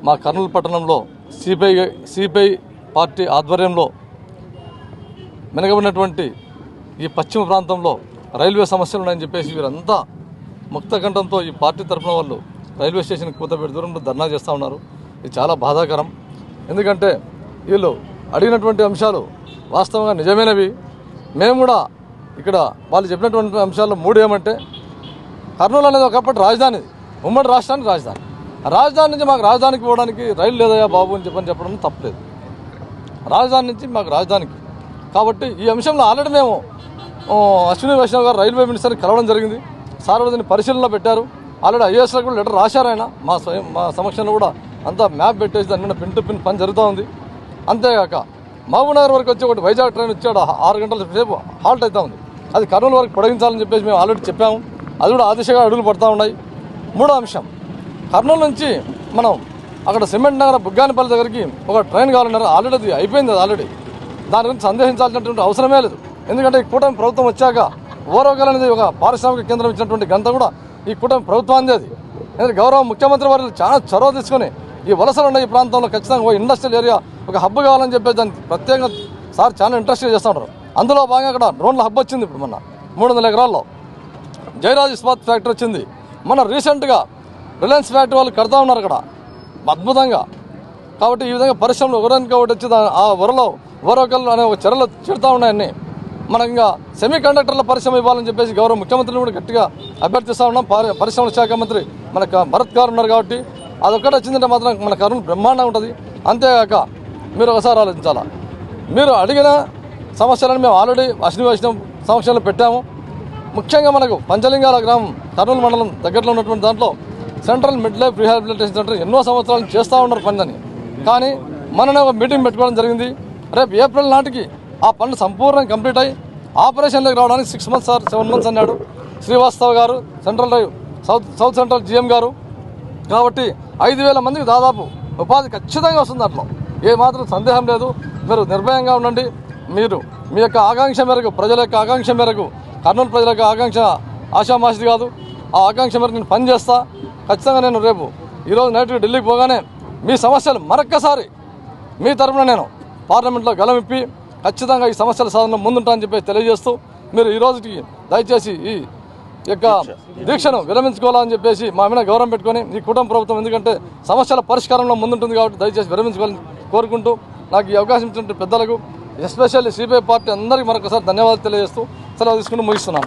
మా కర్నూలు పట్టణంలో CPI party ఆధ్వర్యంలో మెనగబడినటువంటి ఈ పశ్చిమ ప్రాంతంలో రైల్వే సమస్యలు ఉన్నాయని చెప్పేసి వీరంతా ముక్తకంఠంతో ఈ పార్టీ తరఫున వాళ్ళు రైల్వే స్టేషన్ కూతబెట్టి దూరంలో ధర్నా చేస్తూ ఉన్నారు. ఇది చాలా బాధాకరం. ఎందుకంటే వీళ్ళు అడిగినటువంటి అంశాలు వాస్తవంగా నిజమైనవి. మేము కూడా ఇక్కడ వాళ్ళు చెప్పినటువంటి అంశాల్లో మూడు ఏమంటే, కర్నూలు అనేది ఒకప్పటి రాజధాని, ఉమ్మడి రాష్ట్రానికి రాజధాని. రాజధాని నుంచి మాకు రాజధానికి పోవడానికి రైలు లేదయ్యా బాబు అని చెప్పడం తప్పలేదు. రాజధాని నుంచి మాకు రాజధానికి కాబట్టి ఈ అంశంలో ఆల్రెడీ మేము అశ్విని వైష్ణవ్ గారు రైల్వే మినిస్టర్ని కలవడం జరిగింది. సార్ దీన్ని పరిశీలనలో పెట్టారు. ఆల్రెడీ ఐఏఎస్లో కూడా లెటర్ రాశారు. ఆయన మా సమక్షంలో కూడా అంతా మ్యాప్ పెట్టేసి దాని మీద పిన్ టు పిన్ పని జరుగుతూ ఉంది. అంతేగాక మహబూబ్నగర్ వరకు వచ్చి ఒకటి వైజాగ్ ట్రైన్ వచ్చాడు, 6 గంటల సేపు హాల్ట్ అవుతూ ఉంది. అది కర్నూలు వరకు పొడిగించాలని చెప్పేసి మేము ఆల్రెడీ చెప్పాము. అది కూడా ఆ దిశగా అడుగులు పడుతూ ఉన్నాయి. మూడో అంశం, కర్నూలు నుంచి మనం అక్కడ సిమెంట్ నగర్ బుగ్గానిపల్లి దగ్గరికి ఒక ట్రైన్ కావాలన్నారు. ఆల్రెడీ అది అయిపోయింది. ఆల్రెడీ దాని గురించి సందేహించాల్సినటువంటి అవసరమే లేదు. ఎందుకంటే ఈ కూటమి ప్రభుత్వం వచ్చాక ఓరవకల్ అనేది ఒక పారిశ్రామిక కేంద్రం ఇచ్చినటువంటి ఘనత కూడా ఈ కూటమి ప్రభుత్వాన్ని. అది ఎందుకంటే గౌరవ ముఖ్యమంత్రి వారు చాలా చొరవ తీసుకొని ఈ వలసలు ఉన్న ఈ ప్రాంతంలో ఖచ్చితంగా ఒక ఇండస్ట్రియల్ ఏరియా, ఒక హబ్ కావాలని చెప్పేసి దానికి ప్రత్యేకంగా సార్ చాలా ఇంట్రెస్ట్గా చేస్తూ ఉంటారు. అందులో భాగంగా అక్కడ డ్రోన్ల హబ్ వచ్చింది. ఇప్పుడు మొన్న 300 ఎకరాల్లో జయరాజ్ ఇస్పాత్ ఫ్యాక్టరీ వచ్చింది. మన రీసెంట్గా రిలయన్స్ ఫ్యాక్టరీ వాళ్ళు కడతా ఉన్నారు అక్కడ అద్భుతంగా. కాబట్టి ఈ విధంగా పరిశ్రమలు ఒకరికి ఒకటి వచ్చి ఆ ఓరవకల్ అనే ఒక చెరలు చెడుతూ ఉన్నాయని మనకి ఇంకా సెమీ కండక్టర్ల పరిశ్రమ ఇవ్వాలని చెప్పేసి గౌరవ ముఖ్యమంత్రిని కూడా గట్టిగా అభ్యర్థిస్తూ ఉన్నాం. పరిశ్రమల శాఖ మంత్రి మన భరత్ గారు ఉన్నారు కాబట్టి అదొక్కటి వచ్చిందంటే మాత్రం మన కర్నూలు బ్రహ్మాండంగా ఉంటుంది. అంతేగాక మీరు ఒకసారి ఆలోచించాలా, మీరు అడిగిన సమస్యలను మేము ఆల్రెడీ అశ్విని వైష్ణవ్ సమక్షంలో పెట్టాము. ముఖ్యంగా మనకు పంచలింగాల గ్రామం కర్నూలు మండలం దగ్గరలో ఉన్నటువంటి దాంట్లో central mid life rehabilitation centre ఎన్నో సంవత్సరాలు చేస్తూ ఉన్నారు పనిని. కానీ మననే ఒక మీటింగ్ పెట్టుకోవడం జరిగింది. రేపు ఏప్రిల్ నాటికి ఆ పనులు సంపూర్ణంగా కంప్లీట్ అయ్యి ఆపరేషన్లోకి రావడానికి 6 months or 7 months అన్నాడు శ్రీవాస్తవ్ గారు, సౌత్ సెంట్రల్ GM గారు. కాబట్టి 5,000 మందికి దాదాపు ఉపాధి ఖచ్చితంగా వస్తుంది. అట్లా ఏమాత్రం సందేహం లేదు. మీరు నిర్భయంగా ఉండండి. మీరు మీ యొక్క ఆకాంక్ష మేరకు, ప్రజల యొక్క ఆకాంక్ష మేరకు, కర్నూలు ప్రజల యొక్క ఆకాంక్ష ఆషామాషిది కాదు. ఆ ఆకాంక్ష మేరకు నేను పనిచేస్తా. ఖచ్చితంగా నేను రేపు ఈరోజు నైట్కి ఢిల్లీకి పోగానే మీ సమస్యలు మరొక్కసారి మీ తరఫున నేను పార్లమెంట్లో గలమిప్పి ఖచ్చితంగా ఈ సమస్యల సాధనలో ముందుంటానని చెప్పి తెలియజేస్తూ, మీరు ఈ రోజుకి దయచేసి ఈ యొక్క దీక్షను విరమించుకోవాలని చెప్పేసి మా మీద గౌరవం పెట్టుకొని ఈ కుటుంబ ప్రభుత్వం ఎందుకంటే సమస్యల పరిష్కారంలో ముందుంటుంది కాబట్టి దయచేసి విరమించుకోవాలని కోరుకుంటూ, నాకు ఈ అవకాశం ఇచ్చినటువంటి పెద్దలకు, ఎస్పెషల్లీ సిపిఐ పార్టీ అందరికీ మరొకసారి ధన్యవాదాలు తెలియజేస్తూ సెలవు తీసుకుని ముగిస్తున్నాను.